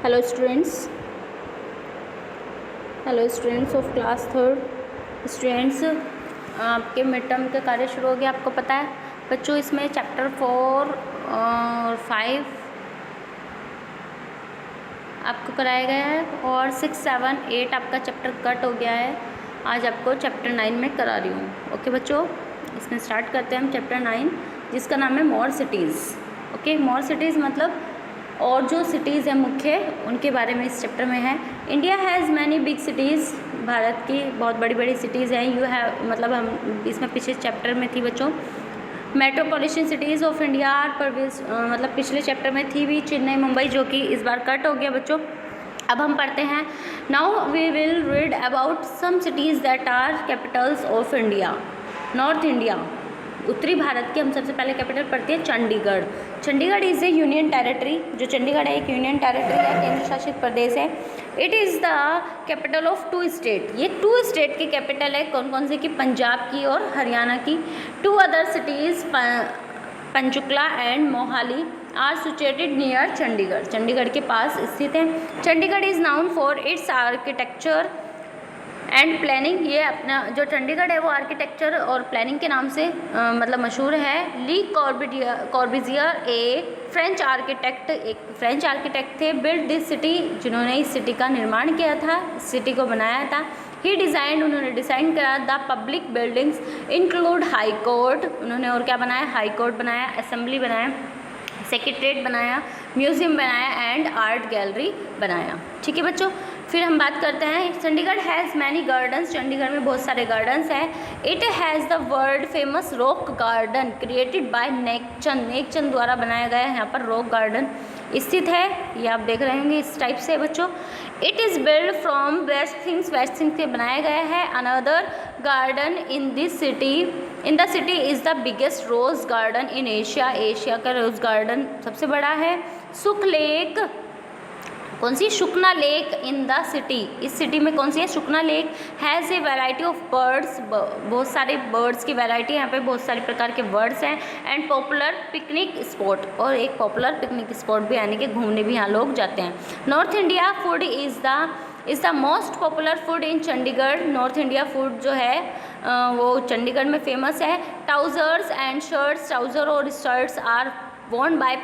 Hello students of class third. Students, आपके mid term के कार्य शुरू हो गया, आपको पता है बच्चों। इसमें चैप्टर 4 और 5 आपको कराया गया है और 6, 7, 8 आपका चैप्टर कट हो गया है। आज आपको चैप्टर 9 में करा रही हूँ। ओके बच्चों, इसमें स्टार्ट करते हैं हम चैप्टर 9, जिसका नाम है मोर सिटीज़। ओके, मोर सिटीज़ मतलब और जो सिटीज़ हैं मुख्य, उनके बारे में इस चैप्टर में है। India has many big cities, Bharat की बहुत बड़ी बड़ी सिटीज़ हैं। यू हैव मतलब हम इसमें पिछले चैप्टर में थी बच्चों। मेट्रोपॉलिटन सिटीज़ ऑफ इंडिया मतलब पिछले चैप्टर में थी भी चेन्नई, मुंबई, जो कि इस बार कट हो गया बच्चों। अब हम पढ़ते हैं। Now we will read about some cities that are capitals of India. North India, उत्तरी भारत की हम सबसे पहले कैपिटल पढ़ते हैं Chandigarh. Chandigarh is a union territory. जो चंडीगढ़ है एक यूनियन टेरिटरी है, केंद्र शासित प्रदेश है। It is the capital of 2 state. ये 2 स्टेट की कैपिटल है। कौन कौन से की? पंजाब की और हरियाणा की। 2 other cities Panchkula and Mohali are situated near Chandigarh. Chandigarh के पास स्थित है। Chandigarh is known for its architecture and planning. ये अपना जो चंडीगढ़ है वो आर्किटेक्चर और प्लानिंग के नाम से मतलब मशहूर है। ली कॉर्बिजियर एक फ्रेंच आर्किटेक्ट थे। बिल्ड दिस सिटी, जिन्होंने इस सिटी का निर्माण किया था, इस सिटी को बनाया था। ही डिज़ाइन, उन्होंने डिज़ाइन करा। The public buildings include high court, उन्होंने और क्या बनाया? हाई कोर्ट बनाया, असेंबली बनाया, सेक्रेटरीट बनाया, म्यूज़ियम बनाया एंड आर्ट गैलरी बनाया। ठीक है बच्चों, फिर हम बात करते हैं। Chandigarh has many gardens. Chandigarh में बहुत सारे गार्डन्स हैं। It has the world famous rock garden created by Nek Chand द्वारा बनाया गया है। यहाँ पर रॉक गार्डन स्थित है, ये आप देख रहे होंगे इस टाइप से बच्चों। It is build from waste things से बनाया गया है। Another garden in the city is the biggest rose garden in Asia. Asia का रोज़ गार्डन सबसे बड़ा है। सुख लेक, कौन सी? Sukhna lake in the city. इस सिटी में कौन सी है? Sukhna lake. Has a variety of birds, बहुत सारे बर्ड्स की वैरायटी, यहाँ पे बहुत सारे प्रकार के बर्ड्स हैं। एंड पॉपुलर पिकनिक स्पॉट, और एक पॉपुलर पिकनिक स्पॉट भी, यानी कि घूमने भी यहाँ लोग जाते हैं। North India food is the most popular food in Chandigarh. North India food जो है वो चंडीगढ़ में फेमस है। ट्राउज़र्स एंड शर्ट्स, ट्राउज़र और shirts are worn by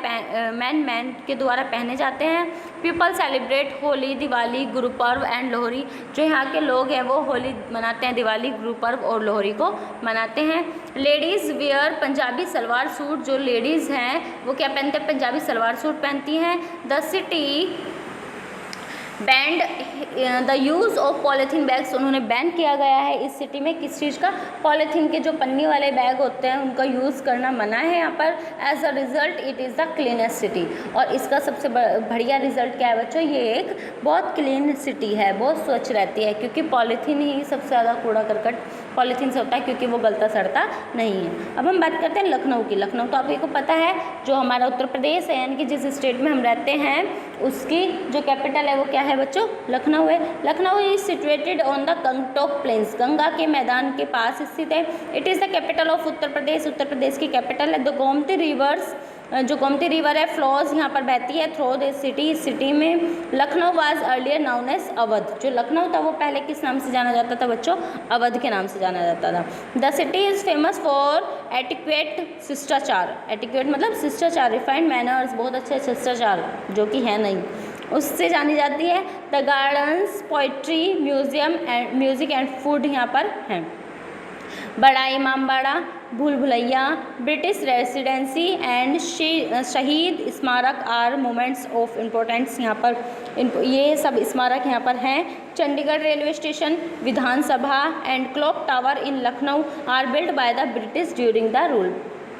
man के द्वारा पहने जाते हैं। People celebrate Holi, Diwali, Guru Parv and Lohri. जो यहाँ के लोग हैं वो होली मनाते हैं, दिवाली, गुरु पर्व और लोहरी को मनाते हैं। Ladies wear Punjabi salwar suit. जो लेडीज़ हैं वो क्या पहनते हैं? पंजाबी सलवार सूट पहनती हैं। The city band the use of polythene bags, उन्होंने बैन किया गया है इस सिटी में। किस चीज़ का? पॉलीथीन के जो पन्नी वाले बैग होते हैं उनका यूज़ करना मना है यहाँ पर। As a result it is the cleanest city. और इसका सबसे बढ़िया रिजल्ट क्या है बच्चों? ये एक बहुत क्लीन सिटी है, बहुत स्वच्छ रहती है, क्योंकि पॉलीथीन ही सबसे ज़्यादा कूड़ा करकट पॉलीथीन से होता है, क्योंकि वो गलता सड़ता नहीं है। अब हम बात करते हैं लखनऊ की। लखनऊ तो आपको पता है, जो हमारा उत्तर प्रदेश है, यानी कि जिस स्टेट में हम रहते हैं, उसकी जो कैपिटल है वो क्या है बच्चों? लखनऊ है। Lucknow is situated on the Gangetic plains, Ganga के मैदान के पास स्थित है। It is the capital of Uttar Pradesh, Uttar Pradesh की कैपिटल है। द गोमती रिवर्स, जो गोमती रिवर है, फ्लोज यहाँ पर बहती है थ्रू दिस सिटी। इस सिटी में Lucknow was earlier known as Awadh. जो लखनऊ था वो पहले किस नाम से जाना जाता था बच्चों? अवध के नाम से जाना जाता था। The city is famous for etiquette, शिष्टाचार। एटिक्वेट मतलब शिष्टाचार, रिफाइंड मैनर्स, बहुत अच्छे शिष्टाचार जो कि है नहीं, उससे जानी जाती है। The gardens, poetry, music and food यहाँ पर हैं। बड़ा इमामबाड़ा, भूल भुलैया, ब्रिटिश रेसिडेंसी एंड शहीद स्मारक आर मोमेंट्स ऑफ इम्पोर्टेंस। यहाँ पर ये सब स्मारक यहाँ पर हैं। Chandigarh railway station, Vidhan Sabha and clock tower in Lucknow are build by the British during the rule.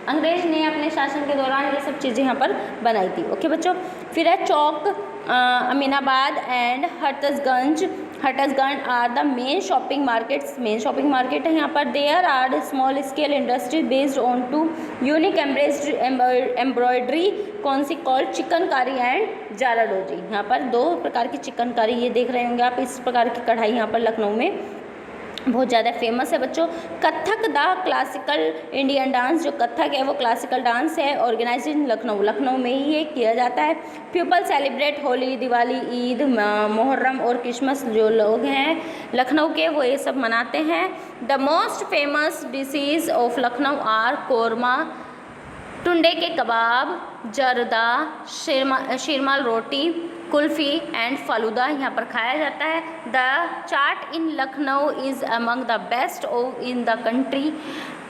अंग्रेज ने अपने शासन के दौरान ये सब चीज़ें यहाँ पर बनाई थी। ओके बच्चों, फिर है Chowk, Aminabad and Hazratganj are the main shopping markets. Main shopping market है यहाँ पर। There are small scale industry based on 2 unique embroidery, कौन सी? Called chikankari and zardozi. यहाँ पर 2 प्रकार की चिकनकारी, ये देख रहे होंगे आप, इस प्रकार की कढ़ाई यहाँ पर लखनऊ में बहुत ज़्यादा फेमस है बच्चों। Kathak the classical Indian dance, जो कथक है वो क्लासिकल डांस है, ऑर्गेनाइज इन लखनऊ, लखनऊ में ही ये किया जाता है। पीपल सेलिब्रेट होली, दिवाली, ईद, मुहर्रम और क्रिसमस, जो लोग हैं लखनऊ के वो ये सब मनाते हैं। The most famous dishes of Lucknow are korma, Tunde के कबाब, जर्दा, शीरमाल रोटी, कुल्फ़ी एंड फालूदा यहाँ पर खाया जाता है। The chaat in Lucknow is among the best in the country.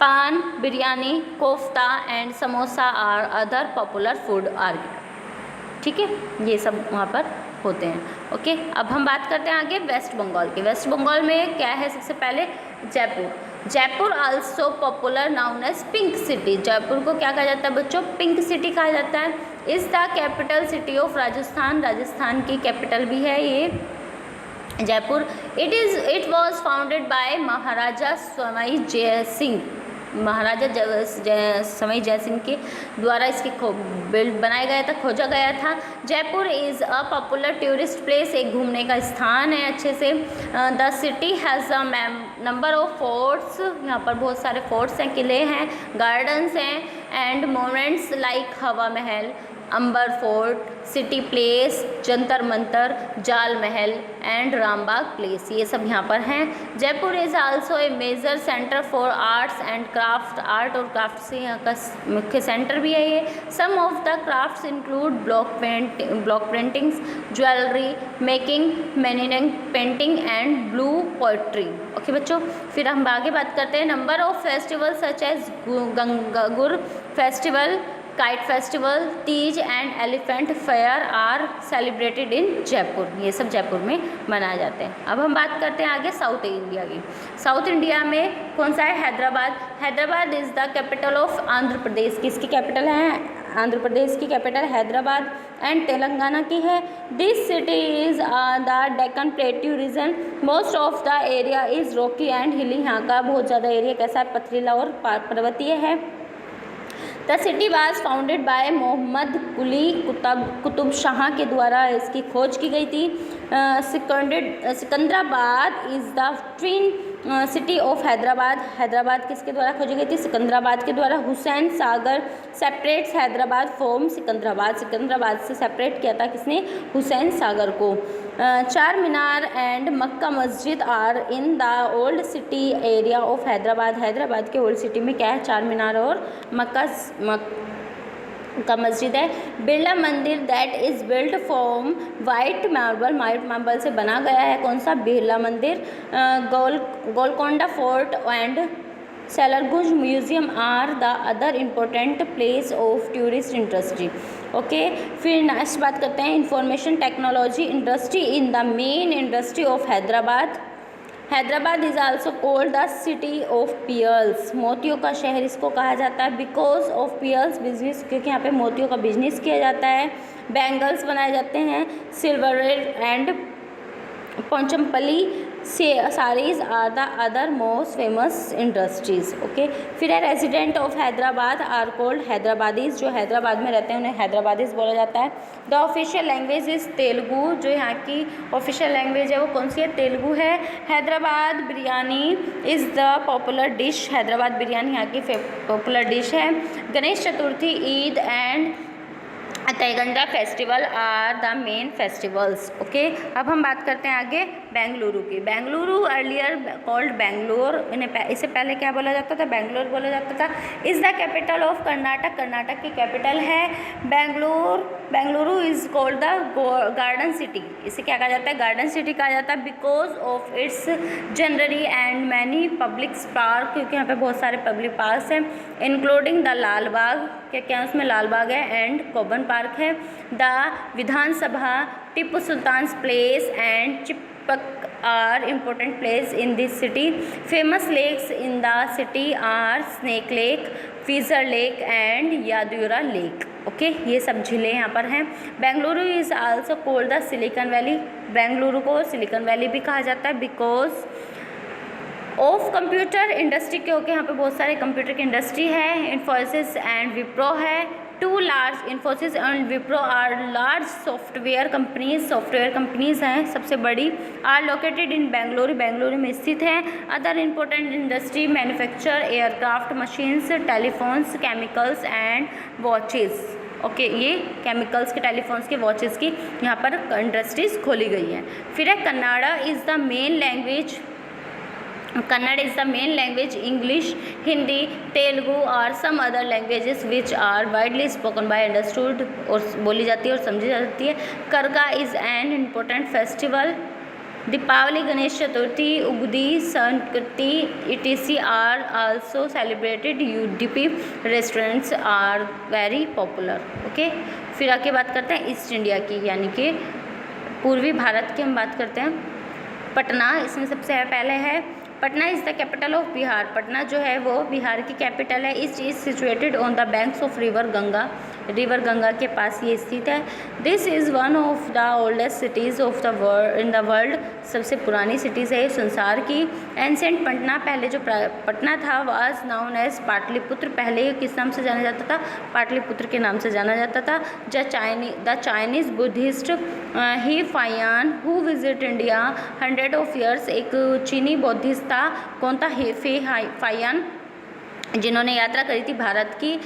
Paan, biryani, kofta and samosa are other popular food are. ठीक है, ये सब वहाँ पर होते हैं। ओके, अब हम बात करते हैं आगे वेस्ट बंगाल की। वेस्ट बंगाल में क्या है, सबसे पहले Jaipur. Jaipur also popular known as pink city. Jaipur को क्या कहा जाता है बच्चों, पिंक सिटी कहा जाता है। Is the capital city of Rajasthan, Rajasthan की कैपिटल भी है ये Jaipur. It was founded by Maharaja Sawai Jai Singh, महाराजा सवाई जय सिंह के द्वारा इसकी बनाया गया था, खोजा गया था। Jaipur is a popular tourist place, एक घूमने का स्थान है अच्छे से। The city has a number of forts, यहाँ पर बहुत सारे फोर्ट्स हैं, किले हैं, गार्डन्स हैं and monuments like Hawa Mahal, Amber fort, city palace, Jantar Mantar, Jal Mahal and Rambagh place, ये सब यहाँ पर हैं। Jaipur is also a major centre for arts and craft, art और क्राफ्ट से यहाँ का मुख्य सेंटर भी है ये। Some of the crafts include block paintings, jewellery making, manning painting and blue pottery. Okay बच्चों, फिर हम आगे बात करते हैं number of festival such as Gangaur festival, kite festival, Teej and elephant fair are celebrated in Jaipur, ये सब जयपुर में मनाए जाते हैं। अब हम बात करते हैं आगे साउथ इंडिया की। साउथ इंडिया में कौन सा है, Hyderabad. Hyderabad is the capital of Andhra Pradesh, किसकी कैपिटल है, आंध्र प्रदेश की कैपिटल हैदराबाद एंड तेलंगाना की है। This city is the Deccan plateau region, most of the area is Rocky and हिली, यहाँ का बहुत ज़्यादा एरिया कैसा है, पथरीला और पर्वतीय है। The city was founded by Mohammed Quli Qutub Shah के द्वारा इसकी खोज की गई थी। Secunderabad is the twin city of Hyderabad, Hyderabad किसके द्वारा खोजी गई थी, सिकंदराबाद के द्वारा। हुसैन सागर सेपरेट्स हैदराबाद फ्रॉम सिकंदराबाद, सिकंदराबाद से सेपरेट किया था किसने, हुसैन सागर को। चार मीनार and Mecca Masjid are in the old city area of Hyderabad, Hyderabad के ओल्ड सिटी में क्या है, चार मीनार और मक्का का मस्जिद है। Birla Mandir that is built from white marble, white marble से बना गया है, कौन सा, Birla Mandir. Golconda fort and Salar Jung museum are the other important place of tourist industry. Okay, फिर नेक्स्ट बात करते हैं information technology industry in the main industry of Hyderabad. Hyderabad is also called the city of pearls, मोतियों का शहर इसको कहा जाता है, बिकॉज ऑफ पियर्स बिजनेस, क्योंकि यहाँ पे मोतियों का बिजनेस किया जाता है। बैंगल्स बनाए जाते हैं, silver and Pochampally saris are the other most famous industries. Okay, फिर है resident of Hyderabad are called Hyderabadis, जो हैदराबाद में रहते हैं उन्हें हैदराबादीज बोला जाता है। The official language is Telugu, जो यहाँ की ऑफिशियल लैंग्वेज है वो कौन सी है, तेलुगु है। Hyderabad biryani is the popular dish, Hyderabad biryani यहाँ की पॉपुलर डिश है। गणेश चतुर्थी, ईद एंड तैगंडा festival are the main festivals. Okay, अब हम बात करते हैं आगे बेंगलुरु की। बेंगलुरु अर्लियर कॉल्ड बेंगलोर, इन्हें इससे पहले क्या बोला जाता था, बेंगलोर बोला जाता था। Is the capital of Karnataka, Karnataka की कैपिटल है Bengaluru is called the garden city, इसे क्या कहा जाता है, गार्डन सिटी कहा जाता है, because of its generally and many public park, क्योंकि यहाँ पे बहुत सारे पब्लिक पार्क्स हैं, इंक्लूडिंग द लाल बाग, क्या है उसमें, लाल बाग है एंड कोबन पार्क है। The Vidhansabha, Tipu Sultan palace and चिपक are important place in this city. Famous lakes in the city are Sankey lake, फीजर लेक एंड यादुरा लेक। ओके, ये सब झीलें यहाँ पर हैं। Bengaluru is also called the silicon valley, Bengaluru को सिलिकॉन वैली भी कहा जाता है, बिकॉज ऑफ कंप्यूटर इंडस्ट्री, क्योंकि यहाँ पे बहुत सारे कंप्यूटर की इंडस्ट्री है। इन्फोसिस एंड विप्रो है। Two large Infosys and Wipro are large software companies हैं सबसे बड़ी, आर लोकेटेड इन बेंगलुरु में स्थित हैं। Other important industry manufacture aircraft machines, telephones, chemicals and watches. Okay, ये केमिकल्स के, टेलीफोन्स के, वॉचेस की यहाँ पर इंडस्ट्रीज खोली गई हैं। फिर है Kannada is the main language, English, Hindi, Telugu और some other languages which are widely spoken by understood, और बोली जाती है और समझी जाती है। Karaga is an important festival. Deepavali, Ganesh Chaturthi, Ugadi, Sankranti etc are also celebrated. UDP restaurants are very popular. Okay, फिर आगे बात करते हैं ईस्ट इंडिया की, यानी कि पूर्वी भारत की हम बात करते हैं। पटना इसमें सबसे पहले है। Patna is the capital of Bihar. Patna जो है वो बिहार की कैपिटल है। It is situated on the banks of river Ganga के पास ये स्थित है। This is one of the oldest cities of the world. सबसे पुरानी सिटीज़ है संसार की। एंसेंट पटना, पहले जो पटना था, वाज नाउन एज पाटलिपुत्र। पहले किस नाम से जाना जाता था? पाटलिपुत्र के नाम से जाना जाता था। The Chinese Buddhist he फायान who visit India 100 of years, एक चीनी बौद्धिस्ट था। कौन था? हे फायान, जिन्होंने यात्रा करी थी भारत की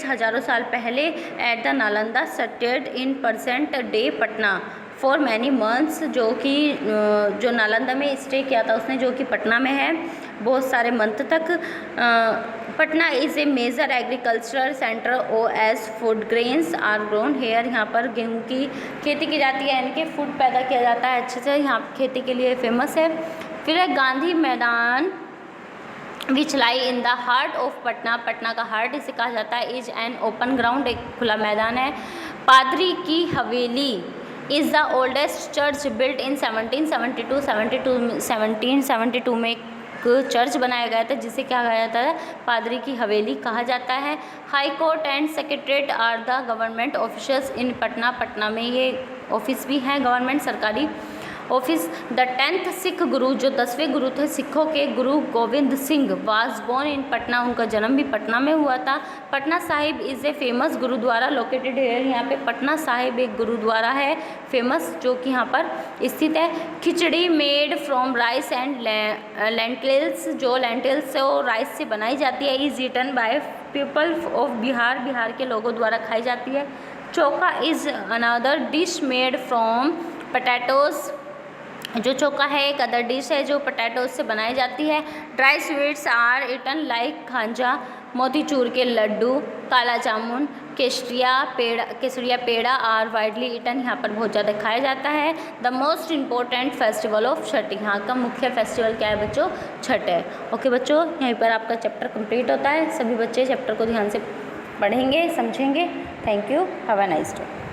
हज़ारों साल पहले। At the Nalanda stayed in percent day Patna for many months, जो नालंदा में स्टे किया था उसने, जो कि पटना में है बहुत सारे मंथ तक। Patna is a major agricultural centre uh as food grains are grown here. यहाँ पर गेहूँ की खेती की जाती है, यानी कि फूड पैदा किया जाता है अच्छे से, यहाँ खेती के लिए फेमस है। फिर है Gandhi Maidan which lie in the heart of Patna. Patna का हार्ट इसे कहा जाता है। इज एन ओपन ग्राउंड, एक खुला मैदान है। पादरी की हवेली is the oldest church built in 1772 में एक चर्च बनाया गया था जिसे क्या कहा जाता है? पादरी की हवेली कहा जाता है। High court and secretariat are the government officers in Patna. Patna में ये ऑफिस भी हैं गवर्नमेंट सरकारी ऑफिस। द 10th सिख गुरु, जो 10वें गुरु थे सिखों के, Guru Gobind Singh was born in Patna. उनका जन्म भी पटना में हुआ था। Patna Sahib is a famous gurdwara located है। यहाँ पे पटना साहिब एक गुरुद्वारा है फेमस, जो कि यहाँ पर स्थित है। Khichdi made from rice and lentils, जो लेंटिल्स से और राइस से बनाई जाती है। Is eaten by people of Bihar, Bihar के लोगों द्वारा खाई जाती है। Chokha is another dish made from potatoes, जो चोखा है एक अदर डिश है जो पोटैटोज से बनाई जाती है। Dry sweets are eaten like khaja, Motichoor के laddu, kala jamun, Kesariya peda are widely eaten, यहाँ पर बहुत ज़्यादा खाया जाता है। The most important festival of Chhath, यहाँ का मुख्य फेस्टिवल क्या है बच्चों? छठ है। ओके बच्चों, यहीं पर आपका चैप्टर कंप्लीट होता है। सभी बच्चे चैप्टर को ध्यान से पढ़ेंगे, समझेंगे। Thank you, have a nice day.